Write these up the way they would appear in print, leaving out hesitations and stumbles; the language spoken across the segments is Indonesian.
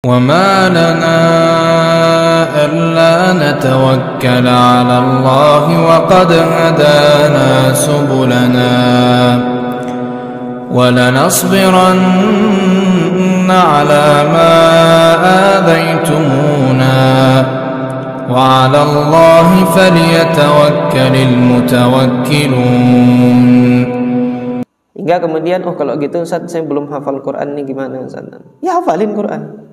وما لنا ألا نتوكل على الله وقد هدانا سبلنا ولنصبرن على ما آذيتمونا وعلى الله فليتوكل المتوكلون. Hingga kemudian, oh kalau gitu Ustaz saya belum hafal Quran nih, gimana Ustaz? Ya hafalin Quran.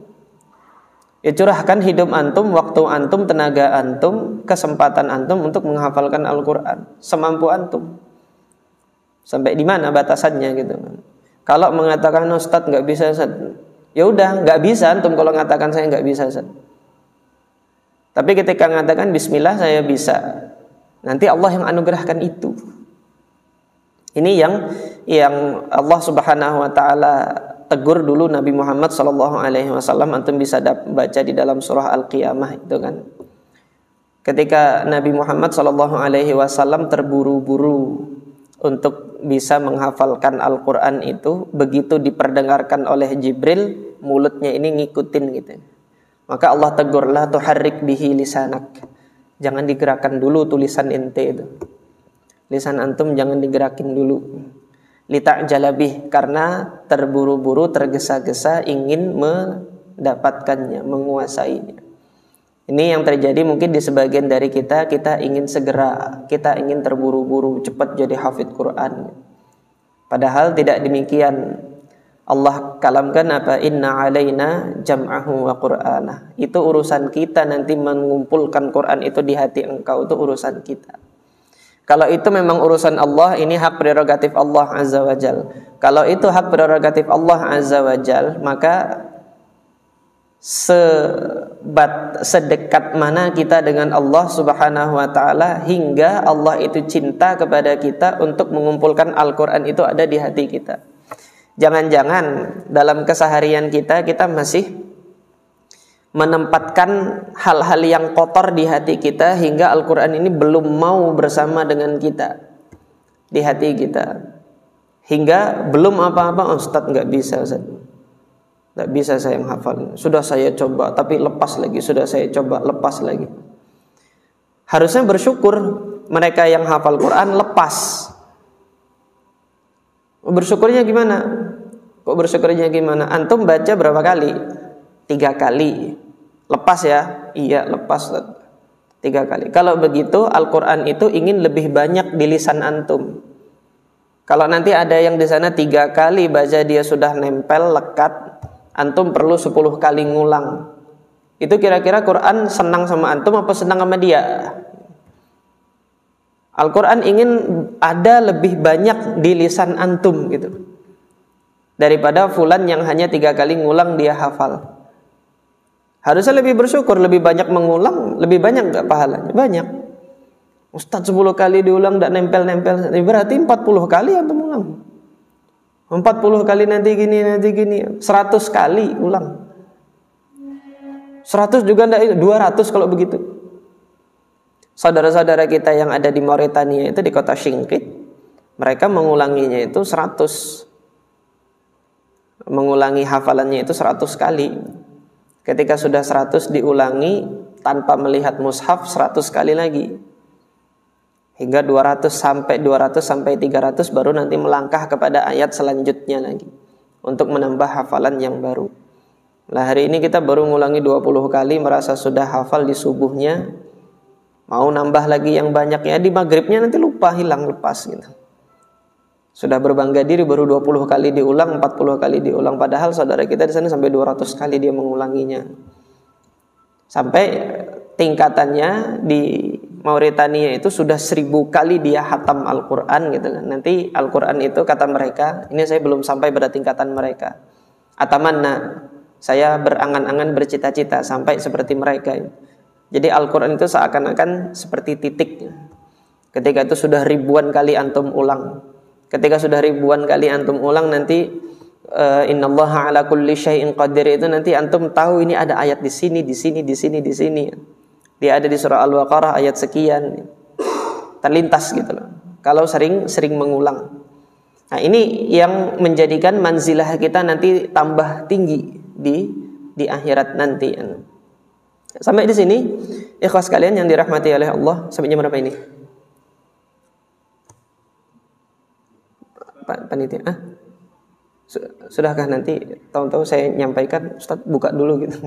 Ya curahkan hidup antum, waktu antum, tenaga antum, kesempatan antum untuk menghafalkan Al-Quran semampu antum. Sampai di mana batasannya gitu. Kalau mengatakan Ustaz nggak bisa Ustaz, ya udah nggak bisa antum kalau mengatakan saya nggak bisa Ustaz. Tapi ketika mengatakan Bismillah saya bisa, nanti Allah yang anugerahkan itu. Ini yang Allah Subhanahu Wa Taala tegur dulu Nabi Muhammad SAW. Antum bisa baca di dalam surah Al-Qiyamah itu kan. Ketika Nabi Muhammad SAW terburu-buru untuk bisa menghafalkan Al-Quran itu, begitu diperdengarkan oleh Jibril, mulutnya ini ngikutin gitu. Maka Allah tegur, la tuharrik bihi lisanak. Jangan digerakkan dulu tulisan ente itu. Lisan antum jangan digerakin dulu. Lita'jala bih, karena terburu-buru, tergesa-gesa ingin mendapatkannya, menguasainya. Ini yang terjadi mungkin di sebagian dari kita ingin segera, kita ingin terburu-buru, cepat jadi hafidh Quran. Padahal tidak demikian. Allah kalamkan apa? Inna alaina jam'ahu wa qur'anah. Itu urusan kita nanti mengumpulkan Quran itu di hati engkau, itu urusan kita. Kalau itu memang urusan Allah, ini hak prerogatif Allah Azza wa Jal. Kalau itu hak prerogatif Allah Azza wa Jal, maka sedekat mana kita dengan Allah Subhanahu wa Ta'ala hingga Allah itu cinta kepada kita untuk mengumpulkan Al-Quran itu ada di hati kita. Jangan-jangan dalam keseharian kita masih menempatkan hal-hal yang kotor di hati kita hingga Al-Quran ini belum mau bersama dengan kita di hati kita, hingga belum apa-apa. Ustaz nggak bisa Ustaz, nggak bisa saya menghafal. Sudah saya coba tapi lepas lagi, sudah saya coba lepas lagi. Harusnya bersyukur mereka yang hafal Quran lepas. Bersyukurnya gimana? Kok bersyukurnya gimana? Antum baca berapa kali? 3 kali. Lepas ya? Iya lepas 3 kali. Kalau begitu Al-Quran itu ingin lebih banyak di lisan antum. Kalau nanti ada yang di sana 3 kali baca dia sudah nempel, lekat, antum perlu 10 kali ngulang. Itu kira-kira Quran senang sama antum apa senang sama dia? Al-Quran ingin ada lebih banyak di lisan antum gitu, daripada fulan yang hanya 3 kali ngulang dia hafal. Harusnya lebih bersyukur, lebih banyak mengulang, lebih banyak gak pahalanya? Banyak. Ustaz 10 kali diulang gak nempel-nempel, berarti 40 kali antum ulang. 40 kali nanti gini, 100 kali ulang. 100 juga enggak, 200 kalau begitu. Saudara-saudara kita yang ada di Mauritania itu, di kota Singkit, mereka mengulanginya itu 100. Mengulangi hafalannya itu 100 kali. Ketika sudah 100 diulangi tanpa melihat mushaf 100 kali lagi. Hingga 200 sampai 300 baru nanti melangkah kepada ayat selanjutnya lagi untuk menambah hafalan yang baru. Nah, hari ini kita baru ngulangi 20 kali, merasa sudah hafal di subuhnya. Mau nambah lagi yang banyaknya di maghribnya nanti lupa, hilang, lepas gitu. Sudah berbangga diri baru 20 kali diulang, 40 kali diulang, padahal saudara kita di sana sampai 200 kali dia mengulanginya. Sampai tingkatannya di Mauritania itu sudah 1000 kali dia hatam Al-Quran gitu kan. Nanti Al-Quran itu kata mereka, ini saya belum sampai pada tingkatan mereka. Atamanna, saya berangan-angan bercita-cita sampai seperti mereka. Jadi Al-Quran itu seakan-akan seperti titik. Ketika itu sudah ribuan kali antum ulang. Ketika sudah ribuan kali antum ulang, nanti innallaha ala kulli syai'in qadir itu nanti antum tahu ini ada ayat di sini, di sini, di sini, di sini. Dia ada di surah Al-Baqarah ayat sekian. Terlintas gitu loh. Kalau sering mengulang. Nah, ini yang menjadikan manzilah kita nanti tambah tinggi di di akhirat nanti. Sampai di sini ikhwas kalian yang dirahmati oleh Allah. Sampai jam berapa ini? Panitia. Sudahkah nanti tahu-tahu saya nyampaikan, Ustaz buka dulu gitu.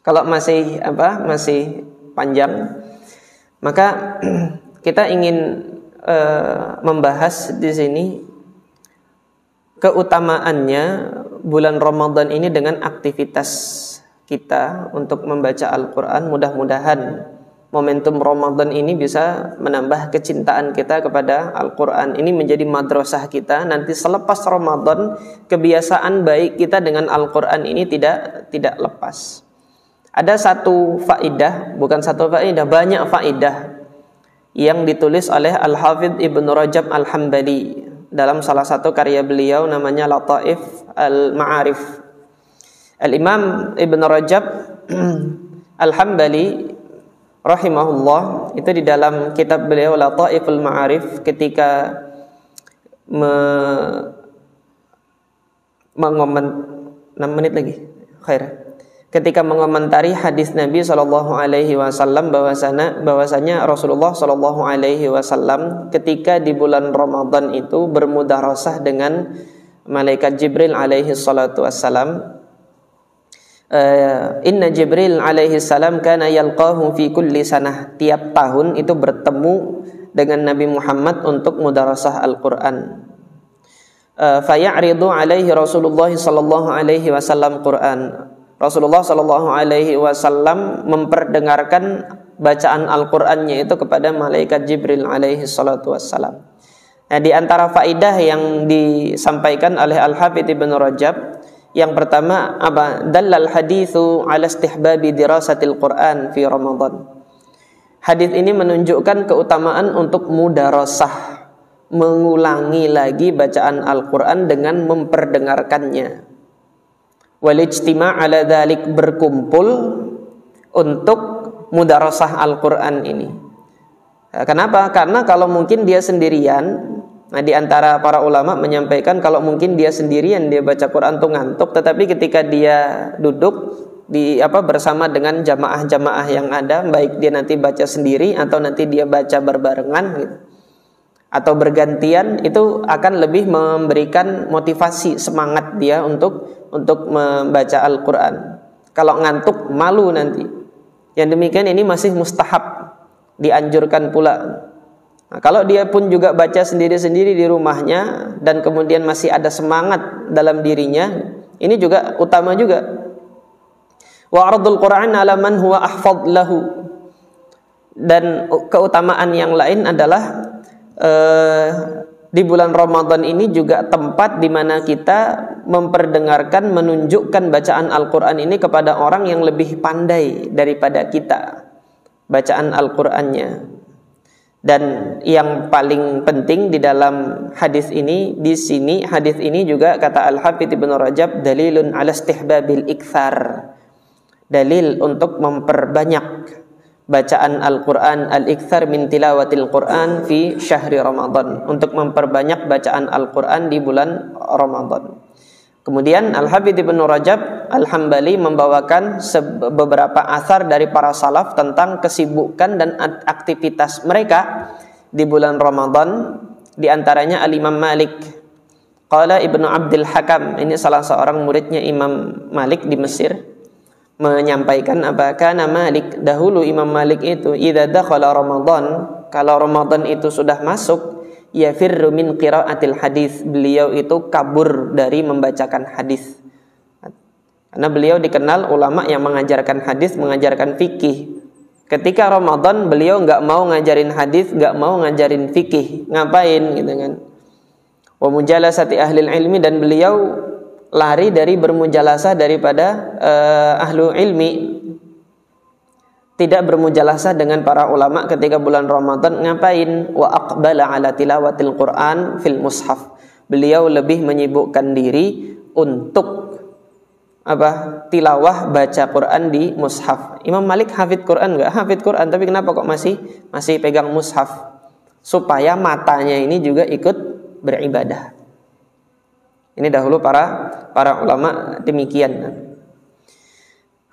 Kalau masih panjang, maka kita ingin membahas di sini keutamaannya bulan Ramadan ini dengan aktivitas kita untuk membaca Al-Quran. Mudah-mudahan momentum Ramadan ini bisa menambah kecintaan kita kepada Al-Quran. Ini menjadi madrasah kita. Nanti selepas Ramadan, kebiasaan baik kita dengan Al-Quran ini tidak lepas. Ada satu faidah, bukan satu faidah, banyak faidah yang ditulis oleh Al-Hafidh Ibnu Rajab Al-Hambali dalam salah satu karya beliau namanya Lataif Al-Ma'arif. Al-Imam Ibnu Rajab Al-Hambali rahimahullah itu di dalam kitab beliau Lataif Al-Ma'arif ketika ketika mengomentari hadis Nabi SAW bahwasanya Rasulullah SAW ketika di bulan Ramadan itu bermudarasah dengan malaikat Jibril alaihi salatu wassalam. Inna Jibril alaihi salam kana yalqahu fi kulli sanah, tiap tahun itu bertemu dengan Nabi Muhammad untuk mudarasah Al-Quran. Faya'ridu alaihi Rasulullah sallallahu alaihi wasallam Quran. Rasulullah sallallahu alaihi wasallam memperdengarkan bacaan Al-Qur'annya itu kepada malaikat Jibril alaihi salatu wassalam. Nah, di antara faidah yang disampaikan oleh Al-Hafidz Ibnu Rajab, yang pertama apa? Dallal haditsu ala istihbabi dirasatil Qur'an fi Ramadan. Hadis ini menunjukkan keutamaan untuk mudarasah, mengulangi lagi bacaan Al-Qur'an dengan memperdengarkannya. Wal ijtima' ala dzalik, berkumpul untuk mudarasah Al-Qur'an ini. Kenapa? Karena kalau mungkin dia sendirian, nah di antara para ulama menyampaikan kalau mungkin dia sendirian dia baca Quran tuh ngantuk, tetapi ketika dia duduk bersama dengan jamaah-jamaah yang ada, baik dia nanti baca sendiri atau nanti dia baca berbarengan gitu, atau bergantian, itu akan lebih memberikan motivasi, semangat dia untuk membaca Al-Quran. Kalau ngantuk malu nanti. Yang demikian ini masih mustahab, dianjurkan pula. Nah, kalau dia pun juga baca sendiri-sendiri di rumahnya dan kemudian masih ada semangat dalam dirinya, ini juga utama juga. Wa ardul Qur'an ala man huwa ahfadh lahu. Dan keutamaan yang lain adalah di bulan Ramadan ini juga tempat di mana kita memperdengarkan, menunjukkan bacaan Al-Quran ini kepada orang yang lebih pandai daripada kita bacaan Al-Qurannya. Dan yang paling penting di dalam hadis ini, di sini hadis ini juga kata Al-Hafidz Ibnu Rajab, dalilun ala istihbabil iktsar, dalil untuk memperbanyak bacaan Al-Quran, al-iktsar min tilawatil Quran fi syahri Ramadan, untuk memperbanyak bacaan Al-Quran di bulan Ramadan. Kemudian Al-Hafidz Ibnu Rajab Al-Hambali membawakan beberapa asar dari para salaf tentang kesibukan dan aktivitas mereka di bulan Ramadan. Di antaranya Al-Imam Malik. Qala Ibnu Abdul Hakam, ini salah seorang muridnya Imam Malik di Mesir, menyampaikan kana Malik, dahulu Imam Malik itu idza dakhala Ramadan, kalau Ramadan itu sudah masuk, yafirru min qiraatil hadis, beliau itu kabur dari membacakan hadis. Karena beliau dikenal ulama yang mengajarkan hadis, mengajarkan fikih. Ketika Ramadan beliau enggak mau ngajarin hadis, enggak mau ngajarin fikih. Ngapain gitu kan? Wa mujalasati ahlil ilmi, dan beliau lari dari bermujalasah daripada ahlu ilmi, tidak bermujalasah dengan para ulama ketika bulan Ramadan. Ngapain? Wa aqbala ala tilawatil Quran fil mushaf, beliau lebih menyibukkan diri untuk tilawah baca Quran di mushaf. Imam Malik hafid Quran enggak? Hafid Quran, tapi kenapa kok masih pegang mushaf? Supaya matanya ini juga ikut beribadah. Ini dahulu para ulama demikian.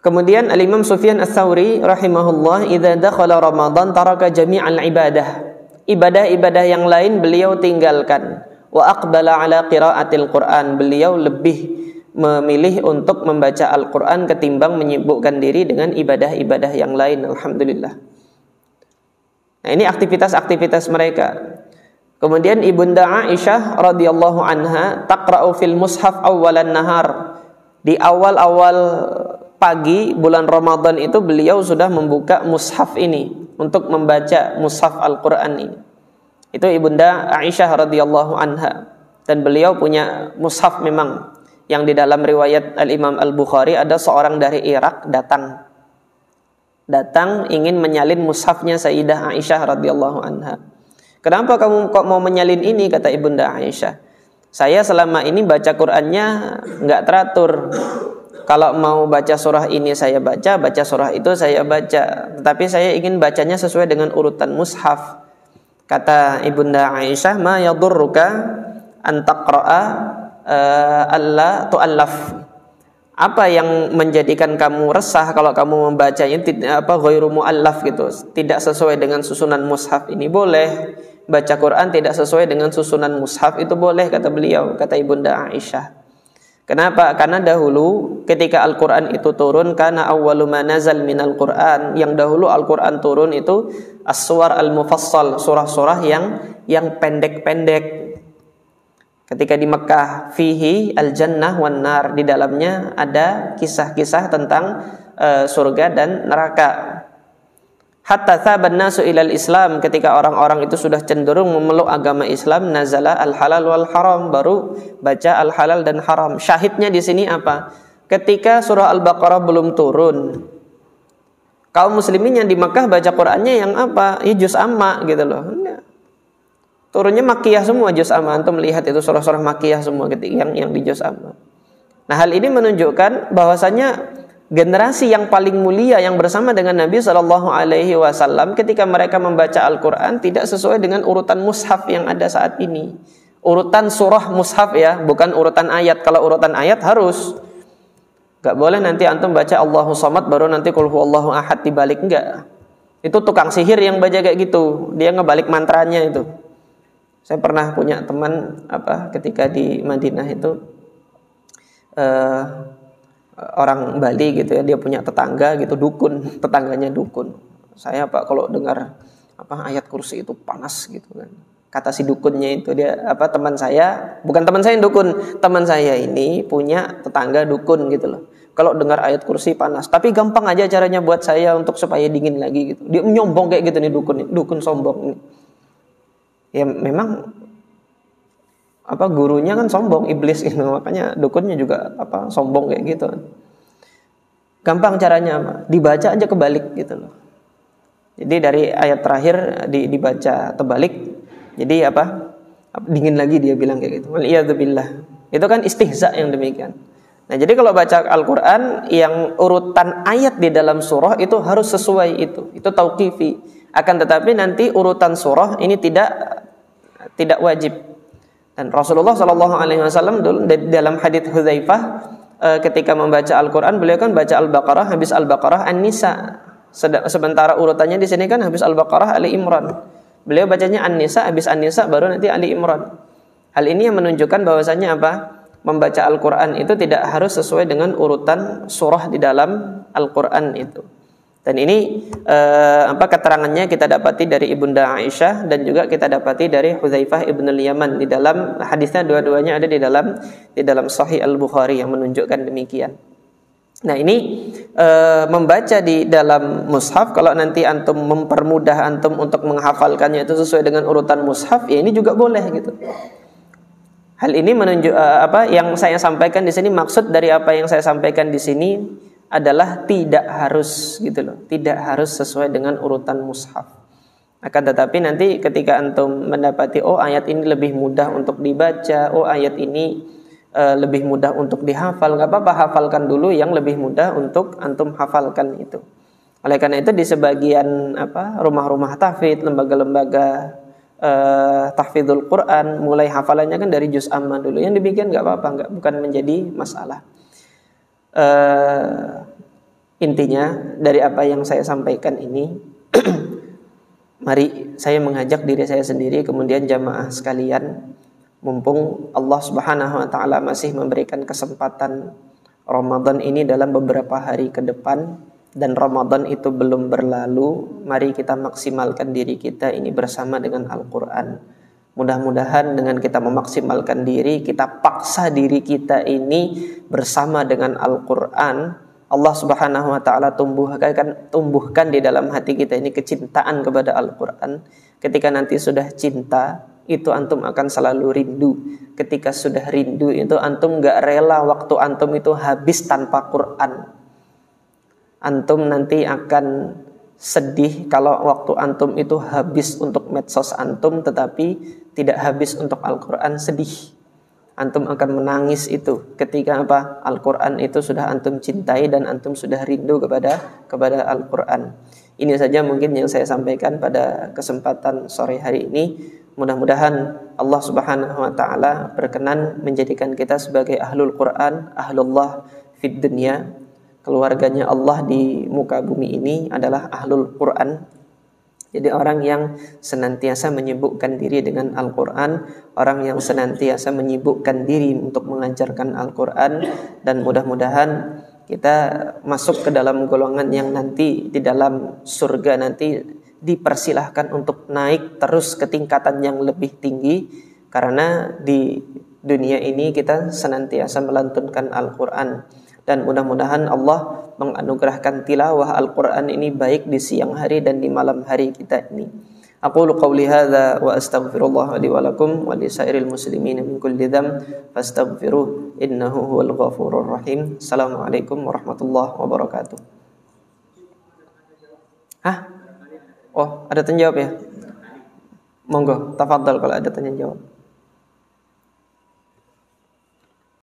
Kemudian Al-Imam Sufyan Ats-Tsauri rahimahullah, idza dakhala Ramadan taraka jami'al ibadah. Ibadah-ibadah yang lain beliau tinggalkan. Wa aqbala ala qiraatil Qur'an. Beliau lebih memilih untuk membaca Al-Qur'an ketimbang menyibukkan diri dengan ibadah-ibadah yang lain. Alhamdulillah. Nah, ini aktivitas-aktivitas mereka. Kemudian Ibunda Aisyah radhiyallahu anha taqra'u fil mushaf awwalan nahar. Di awal-awal pagi bulan Ramadan itu beliau sudah membuka mushaf ini untuk membaca mushaf Al-Qur'an ini. Itu Ibunda Aisyah radhiyallahu anha, dan beliau punya mushaf memang yang di dalam riwayat Al-Imam Al-Bukhari ada seorang dari Irak datang ingin menyalin mushafnya Sayyidah Aisyah radhiyallahu anha. Kenapa kamu kok mau menyalin ini, kata Ibunda Aisyah. Saya selama ini baca Qur'annya enggak teratur. Kalau mau baca surah ini saya baca surah itu saya baca. Tetapi saya ingin bacanya sesuai dengan urutan mushaf. Kata Ibunda Aisyah, ma yadurruka an taqra'a alla tu'allaf. Apa yang menjadikan kamu resah kalau kamu membacanya ghairu mu'allaf gitu, tidak sesuai dengan susunan mushaf ini? Boleh baca Quran tidak sesuai dengan susunan mushaf, itu boleh, kata beliau, kata Ibunda Aisyah. Kenapa? Karena dahulu ketika Al-Quran itu turun, karena awwalu ma nazal minal Quran, yang dahulu Al-Quran turun itu as-suwar al-mufassal, surah-surah yang pendek-pendek. Ketika di Mekah, fihi al-jannah wan nar, di dalamnya ada kisah-kisah tentang surga dan neraka. Hatta thaban nasu ilal Islam, ketika orang-orang itu sudah cenderung memeluk agama Islam, nazala al-halal wal haram, baru baca al-halal dan haram. Syahidnya di sini apa? Ketika surah Al-Baqarah belum turun, kaum muslimin yang di Makkah baca Qur'annya yang apa? Ya juz amma gitu loh. Turunnya Makkiyah semua, juz amma. Antum melihat itu surah-surah Makkiyah semua ketika yang di juz amma. Nah, hal ini menunjukkan bahwasanya generasi yang paling mulia yang bersama dengan Nabi SAW ketika mereka membaca Al-Quran tidak sesuai dengan urutan mushaf yang ada saat ini. Urutan surah mushaf ya, bukan urutan ayat. Kalau urutan ayat harus. Gak boleh nanti antum baca Allahu Samad baru nanti Qul huwallahu ahad dibalik, enggak. Itu tukang sihir yang baca kayak gitu. Dia ngebalik mantranya itu. Saya pernah punya teman ketika di Madinah itu orang Bali gitu ya, dia punya tetangga gitu, dukun, tetangganya dukun. Saya kalau dengar ayat kursi itu panas gitu kan. Kata si dukunnya itu, dia teman saya, bukan teman saya yang dukun, teman saya ini punya tetangga dukun gitu loh. Kalau dengar ayat kursi panas, tapi gampang aja caranya buat saya untuk supaya dingin lagi gitu. Dia nyombong kayak gitu nih dukun sombong nih. Ya memang gurunya kan sombong, iblis gitu, makanya dukunnya juga sombong kayak gitu. Gampang caranya dibaca aja kebalik gitu loh. Jadi dari ayat terakhir dibaca terbalik, jadi dingin lagi dia bilang kayak gitu. Waliyadzubillah. Itu kan istihza yang demikian. Nah, jadi kalau baca Al-Quran yang urutan ayat di dalam surah itu harus sesuai itu tauqifi. Akan tetapi nanti urutan surah ini tidak wajib. Dan Rasulullah SAW dalam hadits Hudzaifah ketika membaca Al-Quran, beliau kan baca Al-Baqarah, habis Al-Baqarah An-Nisa. Sementara urutannya di sini kan habis Al-Baqarah Ali Imran. Beliau bacanya An-Nisa, habis An-Nisa baru nanti Ali Imran. Hal ini yang menunjukkan bahwasanya membaca Al-Quran itu tidak harus sesuai dengan urutan surah di dalam Al-Quran itu. Dan ini keterangannya kita dapati dari Ibunda Aisyah dan juga kita dapati dari Hudzaifah ibn al-Yaman. Di dalam hadisnya dua-duanya ada di dalam Sahih Al-Bukhari yang menunjukkan demikian. Nah, ini membaca di dalam mushaf, kalau nanti antum mempermudah antum untuk menghafalkannya itu sesuai dengan urutan mushaf, ya ini juga boleh gitu. Hal ini menunjuk yang saya sampaikan di sini, maksud dari apa yang saya sampaikan di sini adalah tidak harus gitu loh, tidak harus sesuai dengan urutan mushaf. Akan tetapi nanti ketika antum mendapati ayat ini lebih mudah untuk dibaca, ayat ini lebih mudah untuk dihafal, nggak apa-apa, hafalkan dulu yang lebih mudah untuk antum hafalkan itu. Oleh karena itu di sebagian rumah-rumah tahfidz, lembaga-lembaga tahfidzul Quran, mulai hafalannya kan dari juz amma dulu. Yang demikian nggak apa-apa, bukan menjadi masalah. Intinya dari apa yang saya sampaikan ini, mari saya mengajak diri saya sendiri, kemudian jamaah sekalian, mumpung Allah Subhanahu wa taala masih memberikan kesempatan Ramadan ini dalam beberapa hari ke depan, dan Ramadan itu belum berlalu, mari kita maksimalkan diri kita ini bersama dengan Al-Quran. Mudah-mudahan dengan kita memaksimalkan diri, kita paksa diri kita ini bersama dengan Al-Quran, Allah Subhanahu wa taala tumbuhkan di dalam hati kita ini kecintaan kepada Al-Quran. Ketika nanti sudah cinta, itu antum akan selalu rindu. Ketika sudah rindu, itu antum gak rela waktu antum itu habis tanpa Quran. Antum nanti akan sedih kalau waktu antum itu habis untuk medsos antum, tetapi tidak habis untuk Al-Quran, sedih. Antum akan menangis itu ketika apa? Al-Quran itu sudah antum cintai dan antum sudah rindu kepada Al-Quran. Ini saja mungkin yang saya sampaikan pada kesempatan sore hari ini. Mudah-mudahan Allah Subhanahu wa taala berkenan menjadikan kita sebagai ahlul Quran, ahlullah fid dunya. Keluarganya Allah di muka bumi ini adalah ahlul Quran. Jadi orang yang senantiasa menyibukkan diri dengan Al-Quran, orang yang senantiasa menyibukkan diri untuk mengajarkan Al-Quran, dan mudah-mudahan kita masuk ke dalam golongan yang nanti di dalam surga nanti dipersilahkan untuk naik terus ke tingkatan yang lebih tinggi, karena di dunia ini kita senantiasa melantunkan Al-Quran. Dan mudah-mudahan Allah menganugerahkan tilawah Al-Quran ini baik di siang hari dan di malam hari kita ini. Aqulu qawli hadza wa astaghfirullah li wa lakum wa li sairil muslimin min kulli dzam fastaghfiruh innahu huwal ghafurur rahim. Assalamualaikum warahmatullahi wabarakatuh. Oh, ada tanya jawab ya? Monggo, tafadhal kalau ada tanya jawab.